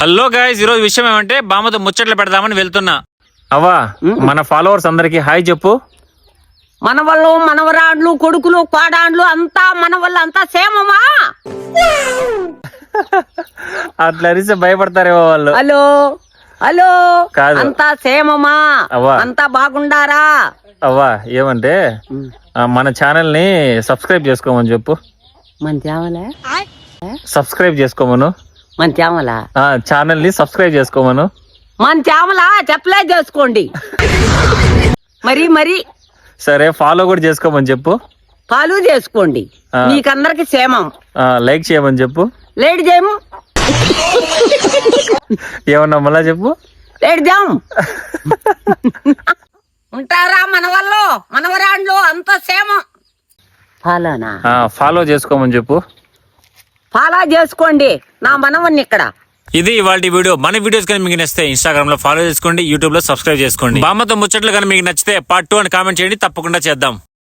Hello guys, ఈరోజు విషయం ఏమంటే బామ్మతో ముచ్చట్లు పెడదామని వెళ్తున్నా. అవ్వా, మన ఫాలోవర్స్ అందరికి హాయ్ చెప్పు. మనవళ్ళు మనవరాండ్లు కొడుకులు కోడాండ్లు అంతా మనవళ్ళు అంతా సేమమా? అట్లా అరిస్తే భయపడతారేమో వాళ్ళు. హలో హలో, కాదు. అంతా సేమమా? అవ్వా. అంతా బాగుండారా? అవ్వా ఏమంటే మన ఛానల్ ని సబ్స్క్రైబ్ చేసుకోమని చెప్పు. మన తేమలే సబ్స్క్రైబ్ చేసుకోమను. మన తేమలా ఛానల్ ని సబ్స్క్రైబ్ చేసుకోమను. మన తేమలా చెప్పలే చేసుకోండి. మరి మరి సరే, ఫాలో కూడా చేసుకోమని చెప్పు. ఫాలో చేసుకోండి. మీకందరికి సేమం. లైక్ చేయమని చెప్పు. లేట్ చేయము. ఏమన్నా మళ్ళా చెప్పు. లేట్ చేయము. ఉంటారా మనవల్లో మనవరాండ్లు అంతా సేమం. ఫాలోనా? ఫాలో చేసుకోమని చెప్పు. ఫాలో చేసుకోండి నా మనవన్ని ఇక్కడ. ఇది ఇవాళ వీడియో. మన వీడియోస్ కానీ మీకు నచ్చితే ఇన్స్టాగ్రామ్ లో ఫాలో చేసుకోండి, యూట్యూబ్ లో సబ్స్క్రైబ్ చేసుకోండి. బామ్మతో ముచ్చట్లు కానీ మీకు నచ్చితే పార్ట్ 2 అని కామెంట్ చేయండి, తప్పకుండా చేద్దాం.